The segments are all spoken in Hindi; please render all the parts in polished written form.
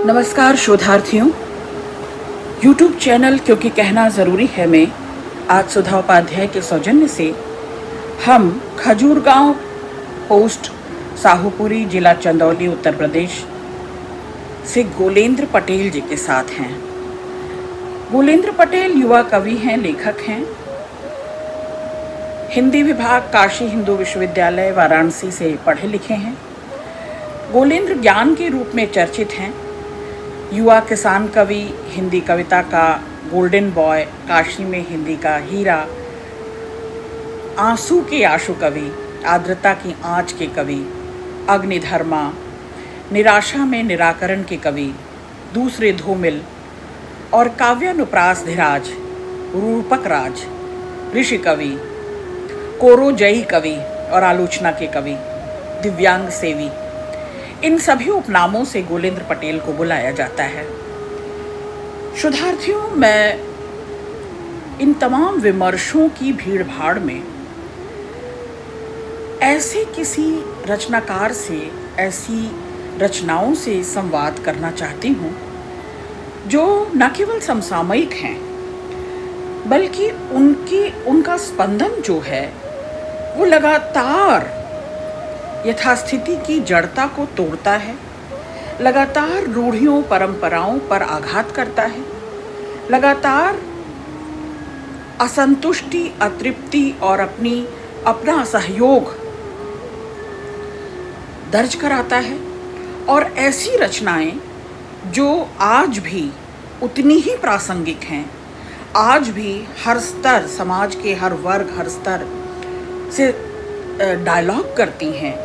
नमस्कार शोधार्थियों। YouTube चैनल क्योंकि कहना ज़रूरी है में आज सुधा उपाध्याय के सौजन्य से हम खजूरगांव पोस्ट साहूपुरी जिला चंदौली उत्तर प्रदेश से गोलेंद्र पटेल जी के साथ हैं। गोलेंद्र पटेल युवा कवि हैं, लेखक हैं। हिंदी विभाग काशी हिंदू विश्वविद्यालय वाराणसी से पढ़े लिखे हैं। गोलेंद्र ज्ञान के रूप में चर्चित हैं। युवा किसान कवि, हिंदी कविता का गोल्डन बॉय, काशी में हिंदी का हीरा, आंसू के आशु कवि, आर्द्रता की आँच के कवि, अग्निधर्मा, निराशा में निराकरण के कवि, दूसरे धूमिल और काव्यानुप्रास धीराज, रूपक राज, ऋषि कवि, कोरोजयी कवि और आलोचना के कवि, दिव्यांग सेवी, इन सभी उपनामों से गोलेंद्र पटेल को बुलाया जाता है। शोधार्थियों, मैं इन तमाम विमर्शों की भीड़ भाड़ में ऐसे किसी रचनाकार से, ऐसी रचनाओं से संवाद करना चाहती हूँ जो न केवल समसामयिक हैं बल्कि उनका स्पंदन जो है वो लगातार यथास्थिति की जड़ता को तोड़ता है, लगातार रूढ़ियों परंपराओं पर आघात करता है, लगातार असंतुष्टि, अतृप्ति और अपना असहयोग दर्ज कराता है। और ऐसी रचनाएं जो आज भी उतनी ही प्रासंगिक हैं, आज भी हर स्तर, समाज के हर वर्ग, हर स्तर से डायलॉग करती हैं,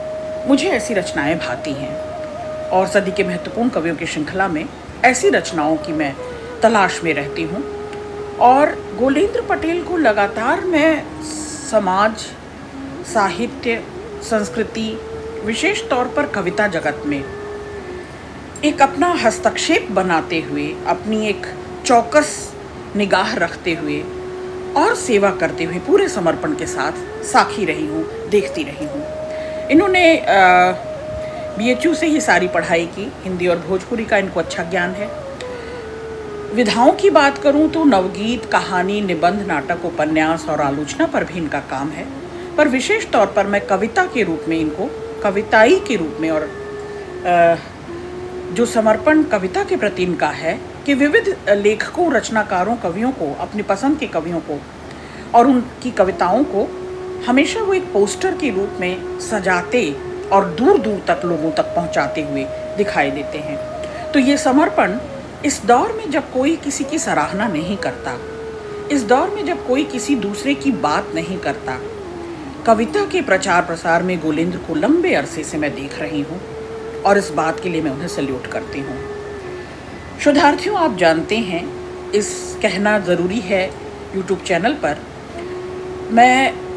मुझे ऐसी रचनाएं भाती हैं। और सदी के महत्वपूर्ण कवियों की श्रृंखला में ऐसी रचनाओं की मैं तलाश में रहती हूँ। और गोलेंद्र पटेल को लगातार मैं समाज, साहित्य, संस्कृति, विशेष तौर पर कविता जगत में एक अपना हस्तक्षेप बनाते हुए, अपनी एक चौकस निगाह रखते हुए और सेवा करते हुए पूरे समर्पण के साथ साखी रही हूँ, देखती रही हूँ। इन्होंने BHU से ही सारी पढ़ाई की, हिंदी और भोजपुरी का इनको अच्छा ज्ञान है। विधाओं की बात करूं तो नवगीत, कहानी, निबंध, नाटक, उपन्यास और आलोचना पर भी इनका काम है। पर विशेष तौर पर मैं कविता के रूप में इनको, कविताई के रूप में, और जो समर्पण कविता के प्रति इनका है कि विविध लेखकों, रचनाकारों, कवियों को, अपनी पसंद के कवियों को और उनकी कविताओं को हमेशा वो एक पोस्टर के रूप में सजाते और दूर दूर तक लोगों तक पहुंचाते हुए दिखाई देते हैं। तो ये समर्पण इस दौर में जब कोई किसी की सराहना नहीं करता, इस दौर में जब कोई किसी दूसरे की बात नहीं करता, कविता के प्रचार प्रसार में गोलेंद्र को लंबे अरसे से मैं देख रही हूँ और इस बात के लिए मैं उन्हें सल्यूट करती हूँ। शोधार्थियों, आप जानते हैं, इस कहना ज़रूरी है YouTube चैनल पर मैं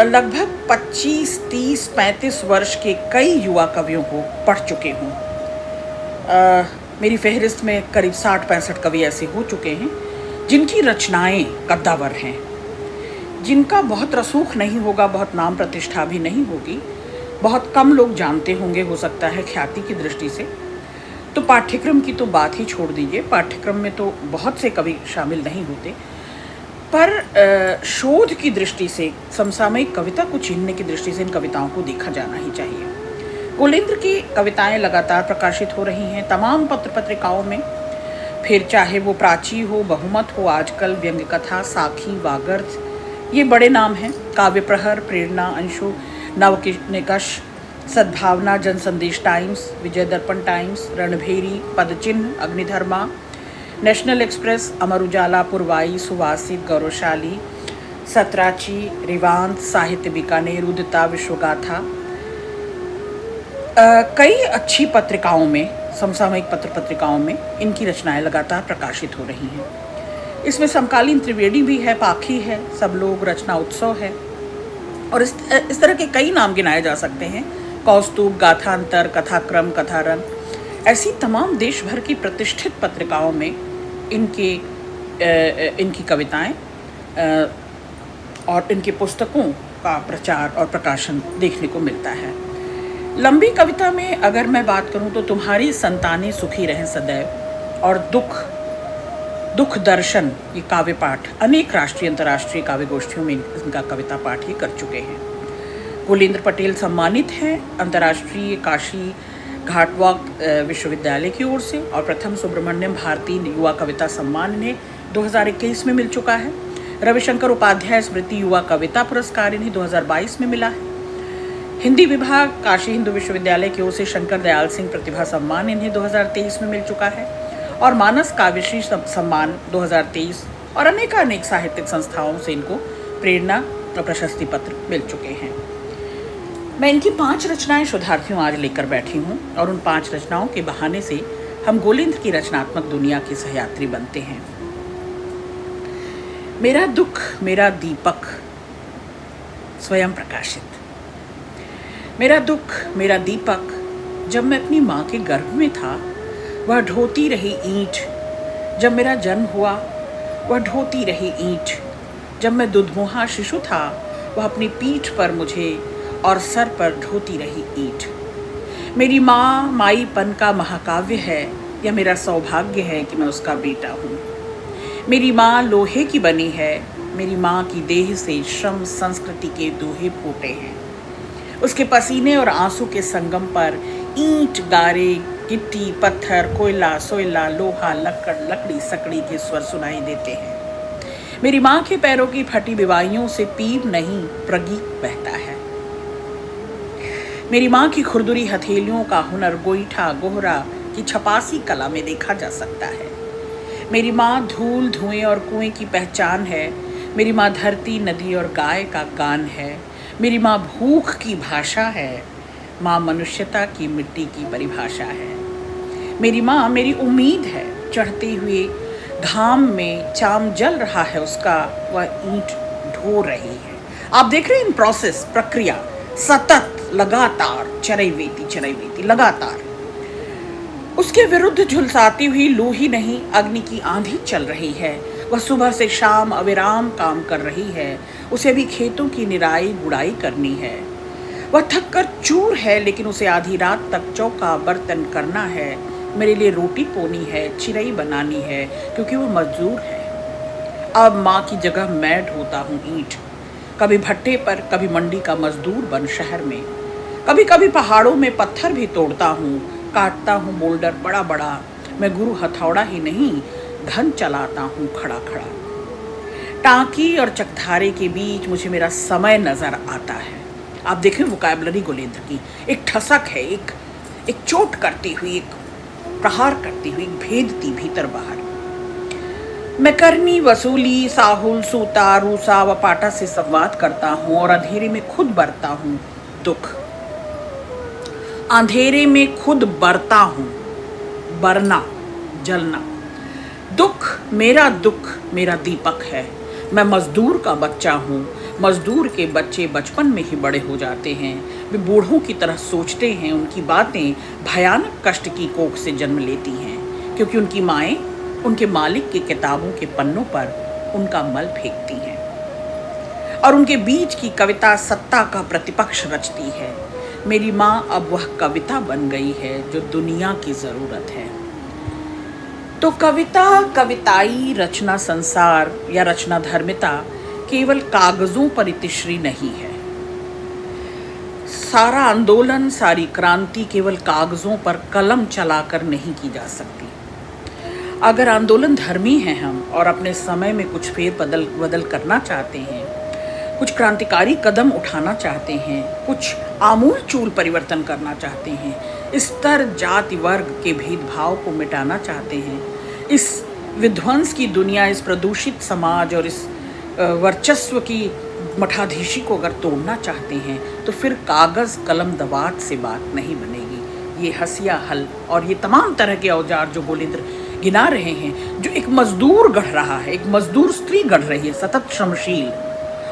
लगभग 25, 30, 35 वर्ष के कई युवा कवियों को पढ़ चुके हूँ। मेरी फहरिस्त में करीब 60-65 कवि ऐसे हो चुके हैं जिनकी रचनाएं कद्दावर हैं, जिनका बहुत रसूख नहीं होगा, बहुत नाम प्रतिष्ठा भी नहीं होगी, बहुत कम लोग जानते होंगे, हो सकता है ख्याति की दृष्टि से। तो पाठ्यक्रम की तो बात ही छोड़ दीजिए, पाठ्यक्रम में तो बहुत से कवि शामिल नहीं होते, पर शोध की दृष्टि से, समसामयिक कविता को छीनने की दृष्टि से इन कविताओं को देखा जाना ही चाहिए। गोलेंद्र की कविताएं लगातार प्रकाशित हो रही हैं तमाम पत्र पत्रिकाओं में, फिर चाहे वो प्राची हो, बहुमत हो, आजकल, व्यंग्य कथा, साखी, वागर्थ, ये बड़े नाम हैं। काव्य प्रहर, प्रेरणा, अंशु, नवनिकष, सद्भावना, जन संदेश टाइम्स, विजय दर्पण times, रणभेरी, पदचिन्ह, अग्निधर्मा, national express, Amar Ujala, पुरवाई, सुवासित, गौरवशाली, सतराची, रिवांत, साहित्य बीकानेर, उदिता, विश्वगाथा, कई अच्छी पत्रिकाओं में, समसामयिक पत्र पत्रिकाओं में इनकी रचनाएं लगातार प्रकाशित हो रही हैं। इसमें समकालीन त्रिवेणी भी है, पाखी है, सब लोग, रचना उत्सव है और इस तरह के कई नाम गिनाए जा सकते हैं। कौस्तुभ, गाथांतर, कथाक्रम, कथारंग, ऐसी तमाम देश भर की प्रतिष्ठित पत्रिकाओं में इनकी कविताएं और इनकी पुस्तकों का प्रचार और प्रकाशन देखने को मिलता है। लंबी कविता में अगर मैं बात करूं तो तुम्हारी संतानें सुखी रहें सदैव और दुख दर्शन, ये काव्य पाठ अनेक राष्ट्रीय अंतर्राष्ट्रीय काव्य गोष्ठियों में इनका कविता पाठ ये कर चुके हैं। कुलेंद्र पटेल सम्मानित हैं अंतर्राष्ट्रीय काशी घाटवाक विश्वविद्यालय की ओर से, और प्रथम सुब्रमण्यम भारती युवा कविता सम्मान इन्हें 2021 में मिल चुका है। रविशंकर उपाध्याय स्मृति युवा कविता पुरस्कार इन्हें 2022 में मिला है। हिंदी विभाग काशी हिंदू विश्वविद्यालय की ओर से शंकर दयाल सिंह प्रतिभा सम्मान इन्हें 2023 में मिल चुका है, और मानस काव्यश्री सम्मान 2023, और अनेक साहित्यिक संस्थाओं से इनको प्रेरणा और प्रशस्ति पत्र मिल चुके हैं। मैं इनकी 5 रचनाएं शोधार्थियों आज लेकर बैठी हूँ, और उन 5 रचनाओं के बहाने से हम गोलेंद्र की रचनात्मक दुनिया के सहयात्री बनते हैं। मेरा दुख मेरा दीपक, स्वयं प्रकाशित। मेरा दुख मेरा दीपक, जब मैं अपनी माँ के गर्भ में था वह ढोती रही ईंट, जब मेरा जन्म हुआ वह ढोती रही ईंट, जब मैं दुधमुहा शिशु था वह अपनी पीठ पर मुझे और सर पर ढोती रही ईंट। मेरी माँ माईपन का महाकाव्य है, यह मेरा सौभाग्य है कि मैं उसका बेटा हूँ। मेरी माँ लोहे की बनी है, मेरी माँ की देह से श्रम संस्कृति के दोहे फूटे हैं। उसके पसीने और आंसू के संगम पर ईंट, गारे, गिट्टी, पत्थर, कोयला, सोयला, लोहा, लकड़ी सकड़ी के स्वर सुनाई देते हैं। मेरी माँ के पैरों की फटी विवाइयों से पीप नहीं प्रगीत बहता है। मेरी माँ की खुरदुरी हथेलियों का हुनर गोईठा गोहरा की छपासी कला में देखा जा सकता है। मेरी माँ धूल, धुएं और कुएं की पहचान है। मेरी माँ धरती, नदी और गाय का गान है। मेरी माँ भूख की भाषा है। माँ मनुष्यता की मिट्टी की परिभाषा है। मेरी माँ मेरी उम्मीद है। चढ़ते हुए घाम में चाम जल रहा है उसका, वह ईंट ढो रही है। आप देख रहे हैं इन प्रोसेस, प्रक्रिया सतत, लगातार, चरैवेती लगातार। उसके विरुद्ध झुलसाती हुई लू ही नहीं, अग्नि की आंधी चल रही है। वह सुबह से शाम अविराम काम कर रही है। उसे भी खेतों की निराई गुड़ाई करनी है। वह थक कर चूर है, लेकिन उसे आधी रात तक चौका बर्तन करना है। मेरे लिए रोटी पोनी है, चिरई बनानी है, क्योंकि वो मजदूर है। अब माँ की जगह मैं ढोता हूँ ईंट, कभी भट्टे पर, कभी मंडी का मजदूर बन शहर में। कभी कभी पहाड़ों में पत्थर भी तोड़ता हूँ, काटता हूँ बोल्डर बड़ा बड़ा। मैं गुरु हथौड़ा ही नहीं, घन चलाता हूँ खड़ा खड़ा। टांकी और चकधारे के बीच मुझे मेरा समय नजर आता है। आप देखें वोकैबुलरी गोलेंद्र की, एक ठसक है, एक चोट करती हुई, एक प्रहार करती हुई, भेदती भीतर बाहर। मैं करनी, वसूली, साहुल, सूता, रूसा व पाटा से संवाद करता हूँ, और अंधेरे में खुद बरता हूँ दुख। अंधेरे में खुद बरता हूँ, बरना, जलना। दुख मेरा दीपक है। मैं मजदूर का बच्चा हूँ। मजदूर के बच्चे बचपन में ही बड़े हो जाते हैं। वे बूढ़ों की तरह सोचते हैं। उनकी बातें भयानक कष्ट की कोख से जन्म लेती हैं, क्योंकि उनकी माएँ उनके मालिक की किताबों के पन्नों पर उनका मल फेंकती हैं, और उनके बीच की कविता सत्ता का प्रतिपक्ष रचती है। मेरी माँ अब वह कविता बन गई है जो दुनिया की जरूरत है। तो कविता, कविताई रचना संसार या रचना धर्मिता केवल कागजों पर इतिश्री नहीं है। सारा आंदोलन, सारी क्रांति केवल कागजों पर कलम चलाकर नहीं की जा सकती। अगर आंदोलन धर्मी हैं हम, और अपने समय में कुछ फेर बदल करना चाहते हैं, कुछ क्रांतिकारी कदम उठाना चाहते हैं, कुछ आमूल चूल परिवर्तन करना चाहते हैं, स्तर, जाति, वर्ग के भेदभाव को मिटाना चाहते हैं, इस विध्वंस की दुनिया, इस प्रदूषित समाज और इस वर्चस्व की मठाधीशी को अगर तोड़ना चाहते हैं, तो फिर कागज कलम दवात से बात नहीं बनेगी। ये हसिया हल और ये तमाम तरह के औजार जो गोलेंद्र गिना रहे हैं, जो एक मजदूर गढ़ रहा है, एक मजदूर स्त्री गढ़ रही है, सतत श्रमशील,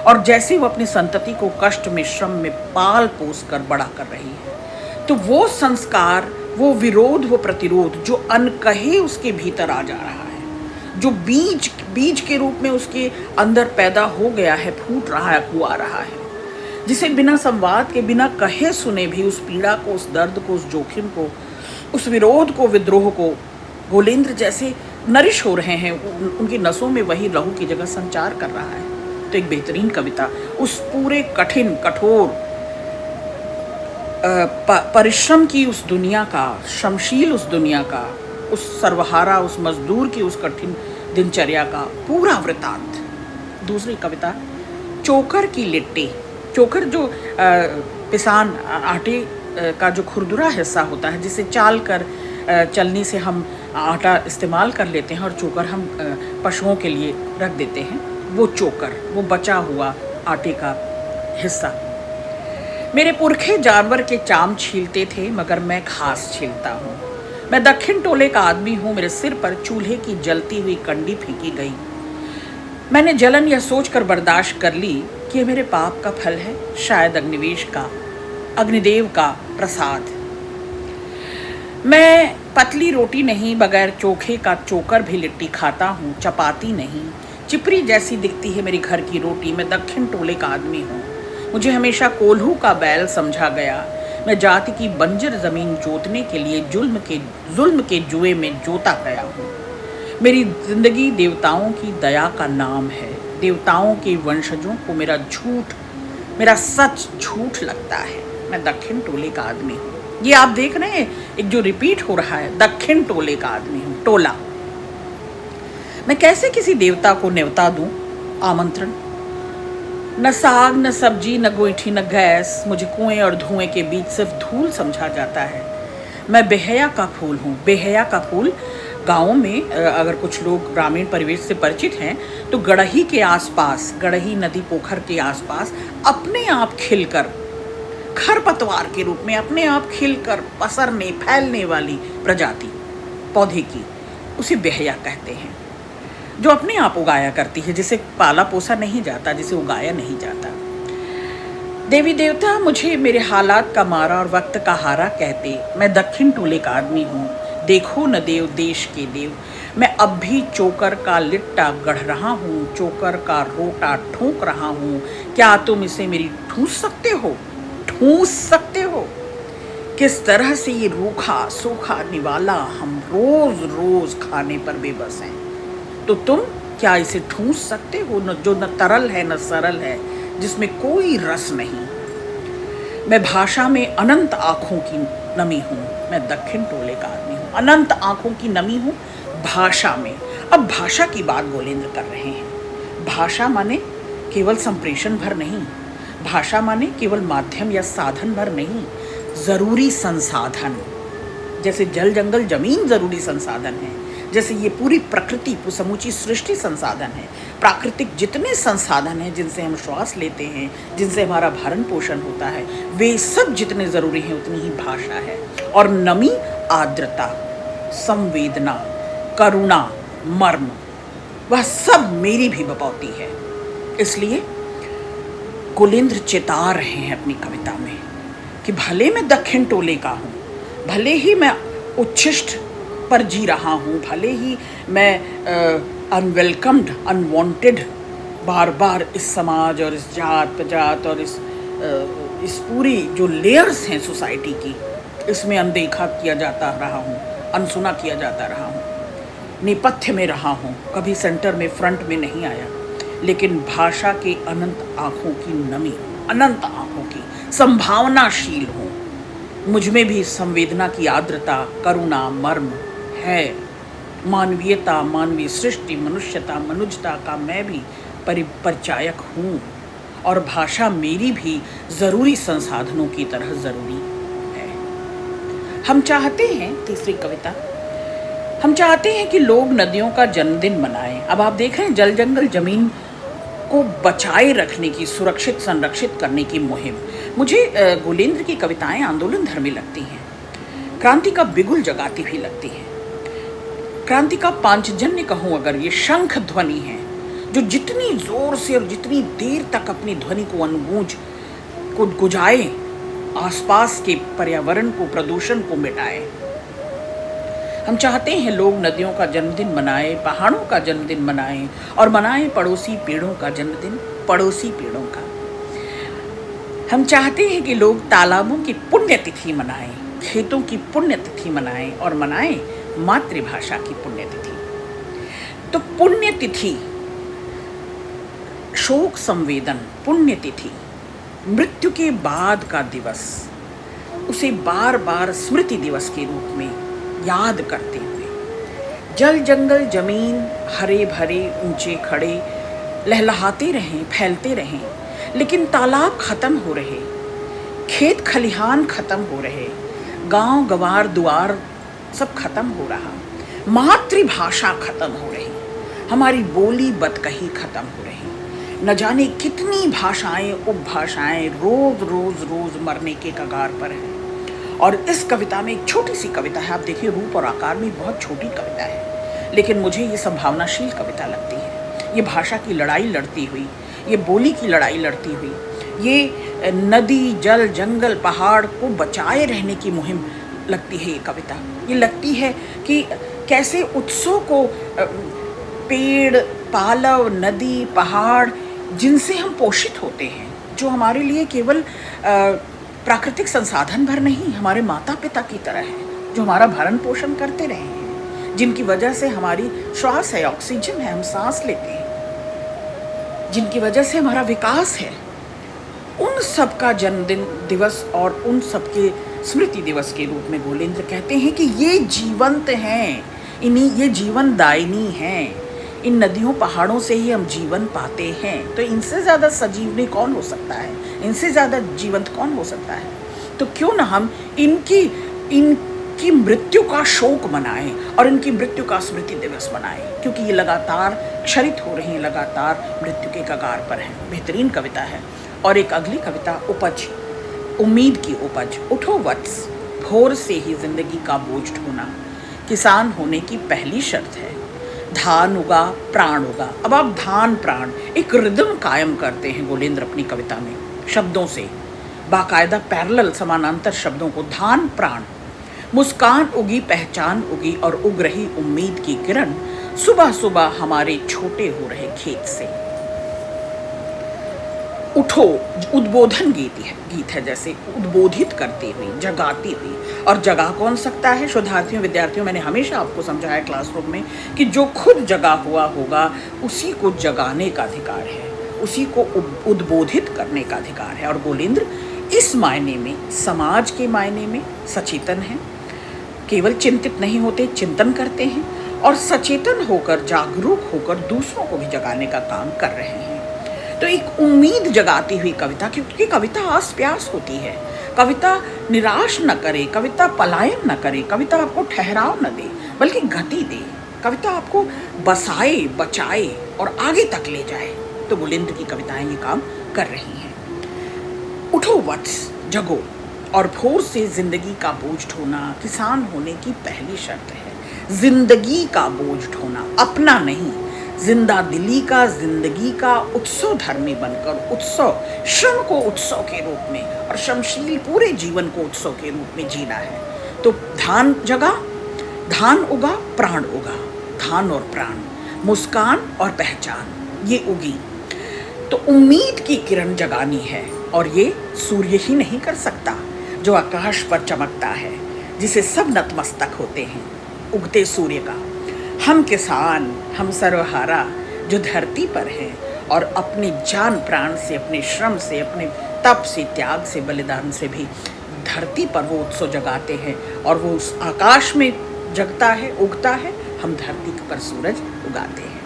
और जैसे वो अपनी संतति को कष्ट में, श्रम में पाल पोस कर बड़ा कर रही है, तो वो संस्कार, वो विरोध, वो प्रतिरोध जो अनकहे उसके भीतर आ जा रहा है, जो बीज के रूप में उसके अंदर पैदा हो गया है, फूट रहा है, हुआ रहा है, जिसे बिना संवाद के, बिना कहे सुने भी उस पीड़ा को, उस दर्द को, उस जोखिम को, उस विरोध को, विद्रोह को गोलेंद्र जैसे नरिश हो रहे हैं, उनकी नसों में वही लहू की जगह संचार कर रहा है। तो एक बेहतरीन कविता उस पूरे कठिन, कठोर, परिश्रम की उस दुनिया का, श्रमशील उस दुनिया का, उस सर्वहारा, उस मजदूर की उस कठिन दिनचर्या का पूरा वृतांत। दूसरी कविता चोकर की लिट्टी। चोकर जो पिसान आटे का जो खुरदुरा हिस्सा होता है, जिसे चाल कर चलनी से हम आटा इस्तेमाल कर लेते हैं और चोकर हम पशुओं के लिए रख देते हैं, वो चोकर, वो बचा हुआ आटे का हिस्सा। मेरे पुरखे जानवर के चाम छीलते थे, मगर मैं घास छीलता हूँ। मैं दक्षिण टोले का आदमी हूँ, मेरे सिर पर चूल्हे की जलती हुई कंडी फेंकी गई। मैंने जलन यह सोचकर बर्दाश्त कर ली कि यह मेरे पाप का फल है, शायद अग्निवेश का, अग्निदेव का प्रसाद। मैं पतली रोटी नहीं, बगैर चोखे का चोकर भी लिट्टी खाता हूँ, चपाती नहीं। चिपरी जैसी दिखती है मेरी घर की रोटी। मैं दक्षिण टोले का आदमी हूँ, मुझे हमेशा कोल्हू का बैल समझा गया। मैं जाति की बंजर जमीन जोतने के लिए जुल्म के जुए में जोता गया हूँ। मेरी जिंदगी देवताओं की दया का नाम है। देवताओं के वंशजों को मेरा सच झूठ लगता है। मैं दक्षिण टोले का आदमी हूँ। ये आप देख रहे हैं, एक जो रिपीट हो रहा है, दक्षिण टोले का आदमी हूँ, टोला। मैं कैसे किसी देवता को न्योता दूं, आमंत्रण? न साग, न सब्जी, न गोईठी, न गैस। मुझे कुएं और धुएं के बीच सिर्फ धूल समझा जाता है। मैं बेहया का फूल हूँ। बेहया का फूल गाँव में, अगर कुछ लोग ग्रामीण परिवेश से परिचित हैं, तो गड़ही के आसपास, गड़ही नदी पोखर के आसपास अपने आप खिलकर, खरपतवार के रूप में अपने आप खिलकर पसरने, फैलने वाली प्रजाति पौधे की, उसे बेहया कहते हैं, जो अपने आप उगाया करती है, जिसे पाला पोसा नहीं जाता, जिसे उगाया नहीं जाता। देवी देवता मुझे मेरे हालात का मारा और वक्त का हारा कहते। मैं दक्षिण टोले का आदमी हूँ। देखो न देव, देश के देव, मैं अब भी चोकर का लिट्टा गढ़ रहा हूँ, चोकर का रोटा ठोक रहा हूँ। क्या तुम इसे मेरी ठूस सकते हो? ठूस सकते हो? किस तरह से ये रूखा सूखा निवाला हम रोज रोज खाने पर बेबस हैं, तो तुम क्या इसे ठूस सकते हो? जो न तरल है, न सरल है, जिसमें कोई रस नहीं। मैं भाषा में अनंत आँखों की नमी हूँ। मैं दक्षिण टोले का आदमी हूँ, अनंत आँखों की नमी हूँ भाषा में। अब भाषा की बात गोलेंद्र कर रहे हैं। भाषा माने केवल संप्रेषण भर नहीं, भाषा माने केवल माध्यम या साधन भर नहीं, जरूरी संसाधन। जैसे जल, जंगल, जमीन जरूरी संसाधन है, जैसे ये पूरी प्रकृति, समूची सृष्टि संसाधन है। प्राकृतिक जितने संसाधन हैं जिनसे हम श्वास लेते हैं, जिनसे हमारा भरण पोषण होता है, वे सब जितने ज़रूरी हैं उतनी ही भाषा है। और नमी, आर्द्रता, संवेदना, करुणा, मर्म, वह सब मेरी भी बपौती है। इसलिए गोलेंद्र चेता रहे हैं अपनी कविता में कि भले मैं दक्षिण टोले का हूँ, भले ही मैं उच्छिष्ट पर जी रहा हूँ, भले ही मैं अनवेलकम्ड, अनवांटेड बार बार इस समाज और इस जात प्रजात और इस पूरी जो लेयर्स हैं सोसाइटी की, इसमें अनदेखा किया जाता रहा हूँ, अनसुना किया जाता रहा हूँ, नेपथ्य में रहा हूँ, कभी सेंटर में, फ्रंट में नहीं आया। लेकिन भाषा के अनंत आँखों की नमी, अनंत आँखों की संभावनाशील हूँ। मुझ में भी संवेदना की आर्द्रता, करुणा, मर्म है। मानवीयता, मानवीय सृष्टि, मनुष्यता, मनुजता का मैं भी परिचायक हूँ, और भाषा मेरी भी ज़रूरी संसाधनों की तरह ज़रूरी है। हम चाहते हैं, तीसरी कविता, हम चाहते हैं कि लोग नदियों का जन्मदिन मनाएं। अब आप देख रहे हैं जल, जंगल, जमीन को बचाए रखने की, सुरक्षित, संरक्षित करने की मुहिम। मुझे गोलेंद्र की कविताएं आंदोलन धर्मी लगती हैं, क्रांति का बिगुल जगाती हुई लगती हैं। क्रांति का पांचजन्य कहूँ अगर, ये शंख ध्वनि है जो जितनी जोर से और जितनी देर तक अपनी ध्वनि को अनुगूंज को गुजाए, आसपास के पर्यावरण को, प्रदूषण को मिटाए। हम चाहते हैं लोग नदियों का जन्मदिन मनाएं, पहाड़ों का जन्मदिन मनाएं, और मनाएं पड़ोसी पेड़ों का जन्मदिन, पड़ोसी पेड़ों का। हम चाहते हैं कि लोग तालाबों की पुण्यतिथि मनाएं, खेतों की पुण्यतिथि मनाएं और मनाएं मातृभाषा की पुण्यतिथि। तो पुण्यतिथि, शोक संवेदन, पुण्यतिथि, मृत्यु के बाद का दिवस, उसे बार बार स्मृति दिवस के रूप में याद करते हुए, जल जंगल जमीन हरे भरे ऊंचे खड़े लहलहाते रहें, फैलते रहें, लेकिन तालाब खत्म हो रहे, खेत खलिहान खत्म हो रहे, गांव गवार दुआर सब खत्म हो रहा, मातृभाषा खत्म हो रही, हमारी बोली बतकही खत्म हो रही, न जाने कितनी भाषाएं उपभाषाएं रोज रोज रोज मरने के कगार पर हैं। और इस कविता में एक छोटी सी कविता है, आप देखिए रूप और आकार में बहुत छोटी कविता है, लेकिन मुझे ये संभावनाशील कविता लगती है। ये भाषा की लड़ाई लड़ती हुई, ये बोली की लड़ाई लड़ती हुई, ये नदी जल जंगल पहाड़ को बचाए रहने की मुहिम लगती है ये कविता। ये लगती है कि कैसे उत्सव को पेड़ पालव नदी पहाड़ जिनसे हम पोषित होते हैं, जो हमारे लिए केवल प्राकृतिक संसाधन भर नहीं, हमारे माता पिता की तरह है, जो हमारा भरण पोषण करते रहे हैं, जिनकी वजह से हमारी श्वास है, ऑक्सीजन है, हम सांस लेते हैं, जिनकी वजह से हमारा विकास है, उन सब का जन्मदिन दिवस और उन सब के स्मृति दिवस के रूप में गोलेंद्र कहते हैं कि ये जीवंत हैं, इन्हीं ये जीवन दायिनी हैं, इन नदियों पहाड़ों से ही हम जीवन पाते हैं। तो इनसे ज़्यादा सजीवनी कौन हो सकता है, इनसे ज़्यादा जीवंत कौन हो सकता है। तो क्यों ना हम इनकी मृत्यु का शोक मनाएं और इनकी मृत्यु का स्मृति दिवस मनाएं, क्योंकि ये लगातार क्षरित हो रही हैं, लगातार मृत्यु के कगार पर हैं। बेहतरीन कविता है। और एक अगली कविता उपज, उम्मीद की उपज। उठो वत्स, भोर से ही जिंदगी का बोझ ढोना किसान होने की पहली शर्त है। धान उगा प्राण उगा। अब आप धान प्राण एक रिदम कायम करते हैं गोलेंद्र अपनी कविता में, शब्दों से बाकायदा पैरेलल समानांतर शब्दों को, धान प्राण, मुस्कान उगी पहचान उगी और उग रही उम्मीद की किरण सुबह सुबह हमारे छोटे हो रहे खेत से। उठो उद्बोधन गीत है, जैसे उद्बोधित करती हुई, जगाती हुई। और जगा कौन सकता है? शोधार्थियों विद्यार्थियों, मैंने हमेशा आपको समझाया क्लासरूम में कि जो खुद जगा हुआ होगा उसी को जगाने का अधिकार है, उसी को उद्बोधित करने का अधिकार है। और गोलेंद्र इस मायने में, समाज के मायने में सचेतन है, केवल चिंतित नहीं होते, चिंतन करते हैं और सचेतन होकर, जागरूक होकर दूसरों को भी जगाने का काम कर रहे हैं। तो एक उम्मीद जगाती हुई कविता, क्योंकि कविता आस प्यास होती है, कविता निराश न करे, कविता पलायन न करे, कविता आपको ठहराव न दे बल्कि गति दे, कविता आपको बसाए, बचाए और आगे तक ले जाए। तो गोलेंद्र की कविताएं ये काम कर रही हैं। उठो वत्स, जगो और भोर से जिंदगी का बोझ ढोना किसान होने की पहली शर्त है। जिंदगी का बोझ ढोना, अपना नहीं, जिंदा दिली का, जिंदगी का उत्सव धर्मी बनकर, उत्सव, श्रम को उत्सव के रूप में और श्रमशील पूरे जीवन को उत्सव के रूप में जीना है। तो धान जगा, धान उगा, प्राण उगा, धान और प्राण, मुस्कान और पहचान ये उगी। तो उम्मीद की किरण जगानी है और ये सूर्य ही नहीं कर सकता जो आकाश पर चमकता है, जिसे सब नतमस्तक होते हैं, उगते सूर्य का। हम किसान, हम सर्वहारा जो धरती पर हैं और अपने जान प्राण से, अपने श्रम से, अपने तप से, त्याग से, बलिदान से भी धरती पर वो उत्सव जगाते हैं और वो उस आकाश में जगता है, उगता है, हम धरती पर सूरज उगाते हैं।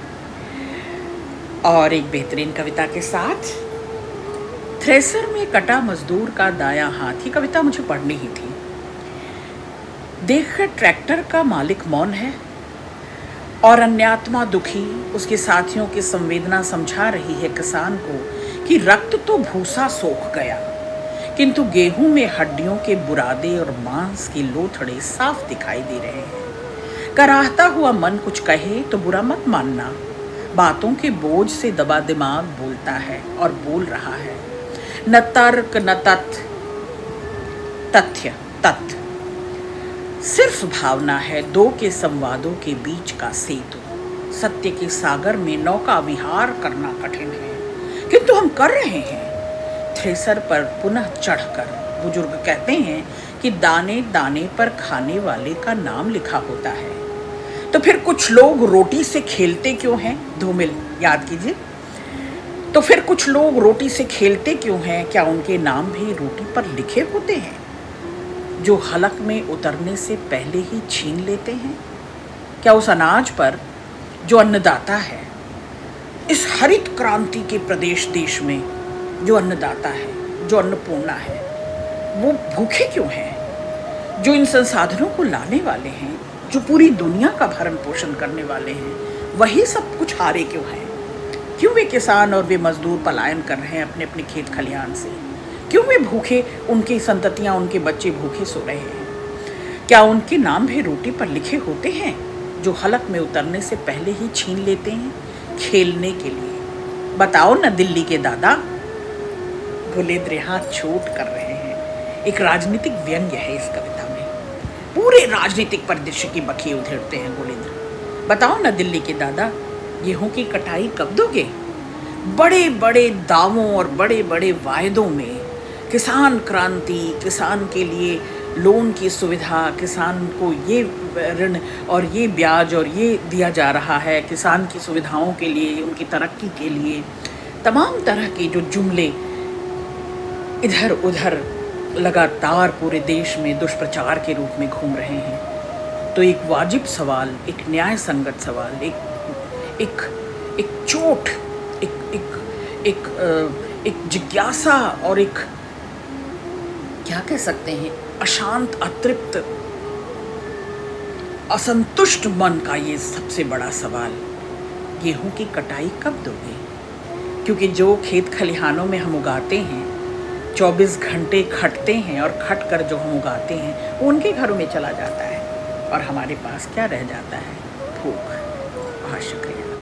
और एक बेहतरीन कविता के साथ, थ्रेसर में कटा मजदूर का दायां हाथ, ये कविता मुझे पढ़नी ही थी। देखकर ट्रैक्टर का मालिक मौन है और अन्यात्मा दुखी उसके साथियों की संवेदना समझा रही है किसान को कि रक्त तो भूसा सोख गया, किंतु गेहूं में हड्डियों के बुरादे और मांस के लोथड़े साफ दिखाई दे रहे हैं। कराहता हुआ मन कुछ कहे तो बुरा मत मानना, बातों के बोझ से दबा दिमाग बोलता है और बोल रहा है। न तर्क न तथ्य, सिर्फ भावना है दो के संवादों के बीच का सेतु। सत्य के सागर में नौका विहार करना कठिन है, किंतु हम कर रहे हैं। थ्रेसर पर पुनः चढ़कर बुजुर्ग कहते हैं कि दाने दाने पर खाने वाले का नाम लिखा होता है। तो फिर कुछ लोग रोटी से खेलते क्यों हैं? धूमिल याद कीजिए। तो फिर कुछ लोग रोटी से खेलते क्यों हैं? क्या उनके नाम भी रोटी पर लिखे होते हैं, जो हलक में उतरने से पहले ही छीन लेते हैं? क्या उस अनाज पर जो अन्नदाता है, इस हरित क्रांति के प्रदेश देश में जो अन्नदाता है, जो अन्नपूर्णा है, वो भूखे क्यों हैं? जो इन संसाधनों को लाने वाले हैं, जो पूरी दुनिया का भरण पोषण करने वाले हैं, वही सब कुछ हारे क्यों हैं? क्यों वे किसान और वे मजदूर पलायन कर रहे हैं अपने अपने खेत खलिहान से? क्यों वे भूखे, उनकी संततियां, उनके बच्चे भूखे सो रहे हैं? क्या उनके नाम भी रोटी पर लिखे होते हैं, जो हलक में उतरने से पहले ही छीन लेते हैं खेलने के लिए? बताओ न दिल्ली के दादा। गोलेंद्र यहाँ चोट कर रहे हैं। एक राजनीतिक व्यंग्य है इस कविता में। पूरे राजनीतिक परिदृश्य की बखी उधेड़ते हैं गोलेंद्र। बताओ न दिल्ली के दादा, गेहूं की कटाई कब दोगे? बड़े बड़े दावों और बड़े बड़े वायदों में किसान क्रांति, किसान के लिए लोन की सुविधा, किसान को ये ऋण और ये ब्याज और ये दिया जा रहा है, किसान की सुविधाओं के लिए, उनकी तरक्की के लिए, तमाम तरह के जो जुमले इधर उधर लगातार पूरे देश में दुष्प्रचार के रूप में घूम रहे हैं। तो एक वाजिब सवाल, एक न्याय संगत सवाल, एक चोट, एक जिज्ञासा और एक क्या कह सकते हैं, अशांत, अतृप्त, असंतुष्ट मन का ये सबसे बड़ा सवाल, गेहूं की कटाई कब दोगे? क्योंकि जो खेत खलिहानों में हम उगाते हैं, 24 घंटे खटते हैं और खट कर जो हम उगाते हैं वो उनके घरों में चला जाता है और हमारे पास क्या रह जाता है? भूख। बहुत शुक्रिया।